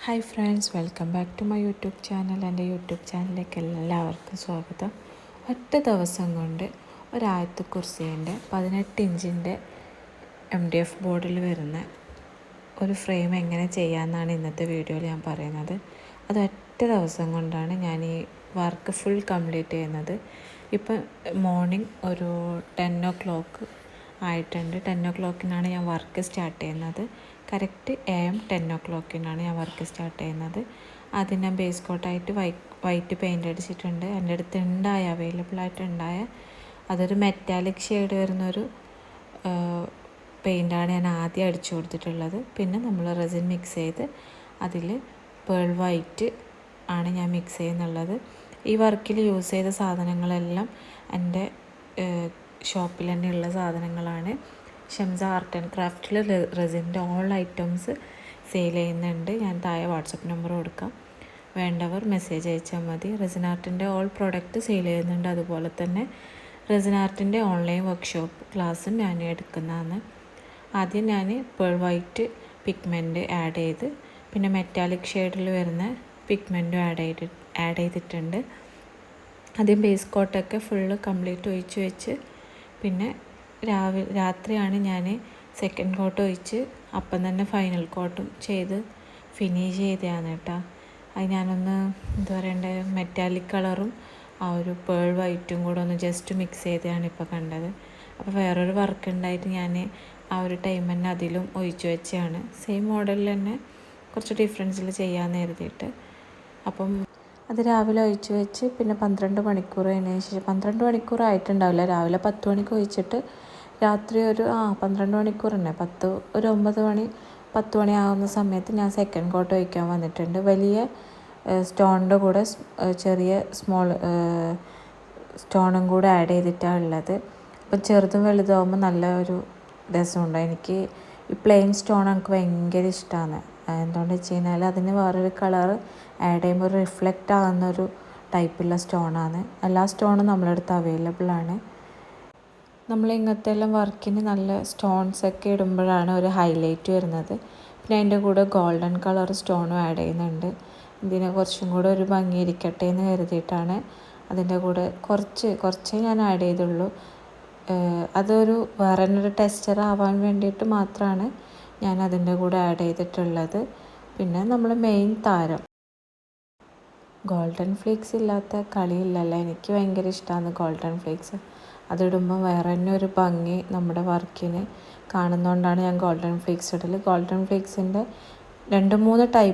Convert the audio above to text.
Hi friends, welcome back to my YouTube channel. എൻ്റെ YouTube ചാനലിലേക്ക് എല്ലാവർക്കും സ്വാഗതം. ഒറ്റ ദിവസം കൊണ്ട് ഒരു ആയത്ത് കുർസീൻ്റെ 18 ഇഞ്ചിൻ്റെ MDF ബോർഡിൽ വരുന്ന ഒരു ഫ്രെയിം എങ്ങനെ ചെയ്യാമെന്നാണ് ഇന്നത്തെ വീഡിയോയിൽ ഞാൻ പറയുന്നത്. അത് ഒറ്റ ദിവസം കൊണ്ടാണ് ഞാൻ ഈ വർക്ക് ഫുൾ കംപ്ലീറ്റ് ചെയ്യുന്നത്. ഇപ്പം മോർണിംഗ് ഒരു 10 o'clock ആയിട്ടുണ്ട്. 10 o'clock ഞാൻ വർക്ക് സ്റ്റാർട്ട് ചെയ്യുന്നത്. കറക്റ്റ് AM 10 o'clock ഞാൻ വർക്ക് സ്റ്റാർട്ട് ചെയ്യുന്നത്. ആദ്യം ഞാൻ ബേസ് കോട്ടായിട്ട് വൈറ്റ് പെയിൻ്റ് അടിച്ചിട്ടുണ്ട്. എൻ്റെ അടുത്ത് അവൈലബിൾ ആയിട്ടുണ്ടായ അതൊരു മെറ്റാലിക് ഷെയ്ഡ് വരുന്നൊരു പെയിൻ്റാണ് ഞാൻ ആദ്യം അടിച്ചു കൊടുത്തിട്ടുള്ളത്. പിന്നെ നമ്മൾ റെസിൻ മിക്സ് ചെയ്ത് അതിൽ പേൾ വൈറ്റ് ആണ് ഞാൻ മിക്സ് ചെയ്യുന്നുള്ളത്. ഈ വർക്കിൽ യൂസ് ചെയ്ത സാധനങ്ങളെല്ലാം എൻ്റെ ഷോപ്പിൽ തന്നെയുള്ള സാധനങ്ങളാണ്. ഷംസ ആർട്ട് ആൻഡ് ക്രാഫ്റ്റിൽ റെസിൻ്റെ ഓൾ ഐറ്റംസ് സെയിൽ ചെയ്യുന്നുണ്ട്. ഞാൻ താഴെ വാട്സപ്പ് നമ്പർ കൊടുക്കാം, വേണ്ടവർ മെസ്സേജ് അയച്ചാൽ മതി. റെസിൻ ആർട്ടിൻ്റെ ഓൾ പ്രോഡക്റ്റ് സെയിൽ ചെയ്യുന്നുണ്ട്. അതുപോലെ തന്നെ റെസിൻ ആർട്ടിൻ്റെ ഓൺലൈൻ വർക്ക്ഷോപ്പ് ക്ലാസ്സും ഞാൻ എടുക്കുന്നതാണ്. ആദ്യം ഞാൻ പേൾ വൈറ്റ് പിഗ്മെൻറ്റ് ആഡ് ചെയ്ത് പിന്നെ മെറ്റാലിക് ഷെയ്ഡിൽ വരുന്ന പിഗ്മെൻറ്റും ആഡ് ചെയ്തിട്ടുണ്ട്. ആദ്യം ബേസ് കോട്ടൊക്കെ ഫുള്ള് കംപ്ലീറ്റ് ഒഴിച്ച് വെച്ച് പിന്നെ രാത്രിയാണ് ഞാൻ സെക്കൻഡ് കോട്ട് ഒഴിച്ച് അപ്പം തന്നെ ഫൈനൽ കോട്ടും ചെയ്ത് ഫിനിഷ് ചെയ്തതാണ് കേട്ടോ. അത് ഞാനൊന്ന് എന്താ പറയണ്ടേ, മെറ്റാലിക് കളറും ആ ഒരു പേൾ വൈറ്റും കൂടെ ഒന്ന് ജസ്റ്റ് മിക്സ് ചെയ്തതാണ് ഇപ്പോൾ കണ്ടത്. അപ്പോൾ വേറൊരു വർക്ക് ഉണ്ടായിട്ട് ഞാൻ ആ ഒരു ടൈം തന്നെ അതിലും ഒഴിച്ച് വെച്ചാണ്. സെയിം മോഡലിൽ തന്നെ കുറച്ച് ഡിഫറൻസിൽ ചെയ്യാമെന്ന് കരുതിയിട്ട്. അപ്പം അത് രാവിലെ ഒഴിച്ച് വെച്ച് പിന്നെ 12 മണിക്കൂർ കഴിഞ്ഞതിന് ശേഷം 12 മണിക്കൂർ ആയിട്ടുണ്ടാവില്ല, രാവിലെ 10 മണിക്ക് ഒഴിച്ചിട്ട് രാത്രി ഒരു 12 മണിക്കൂർ തന്നെ, ഒരു 10 മണി ആകുന്ന സമയത്ത് ഞാൻ സെക്കൻഡ് കോട്ട് ഒഴിക്കാൻ വന്നിട്ടുണ്ട്. വലിയ സ്റ്റോണിൻ്റെ കൂടെ ചെറിയ സ്മോൾ സ്റ്റോണും കൂടെ ആഡ് ചെയ്തിട്ടാണ് ഉള്ളത്. അപ്പം ചെറുതും വലുതാവുമ്പോൾ നല്ല ഒരു രസമുണ്ട്. എനിക്ക് ഈ പ്ലെയിൻ സ്റ്റോൺ എനിക്ക് ഭയങ്കര ഇഷ്ടമാണ്. എന്തുകൊണ്ടെന്ന് വെച്ച് കഴിഞ്ഞാൽ അതിന് വേറൊരു കളർ ആഡ് ചെയ്യുമ്പോൾ റിഫ്ലക്റ്റ് ആകുന്നൊരു ടൈപ്പുള്ള സ്റ്റോണാണ്. എല്ലാ സ്റ്റോണും നമ്മളടുത്ത് അവൈലബിൾ ആണ്. നമ്മൾ ഇങ്ങനത്തെ എല്ലാം വർക്കിന് നല്ല സ്റ്റോൺസൊക്കെ ഇടുമ്പോഴാണ് ഒരു ഹൈലൈറ്റ് വരുന്നത്. പിന്നെ അതിൻ്റെ കൂടെ ഗോൾഡൻ കളർ സ്റ്റോണും ആഡ് ചെയ്യുന്നുണ്ട്. ഇതിനെ കുറച്ചും കൂടെ ഒരു ഭംഗി ഇരിക്കട്ടെ എന്ന് കരുതിയിട്ടാണ് അതിൻ്റെ കൂടെ കുറച്ചേ ഞാൻ ആഡ് ചെയ്തുള്ളൂ. അതൊരു വേറെ ഒരു ടെക്സ്ചർ ആവാൻ വേണ്ടിയിട്ട് മാത്രമാണ് ഞാൻ അതിൻ്റെ കൂടെ ആഡ് ചെയ്തിട്ടുള്ളത്. പിന്നെ നമ്മൾ മെയിൻ താരം ഗോൾഡൻ ഫ്ലേക്സ് ഇല്ലാത്ത കളിയില്ലല്ലോ. എനിക്ക് ഭയങ്കര ഇഷ്ടമാണ് ഗോൾഡൻ ഫ്ലേക്സ്. അതിടുമ്പോൾ വേറെ തന്നെ ഒരു ഭംഗി നമ്മുടെ വർക്കിന് കാണുന്നതുകൊണ്ടാണ് ഞാൻ ഗോൾഡൻ ഫ്ലേക്സ് ഇടൽ. ഗോൾഡൻ ഫ്ലേക്സിൻ്റെ 2-3 ടൈപ്പ്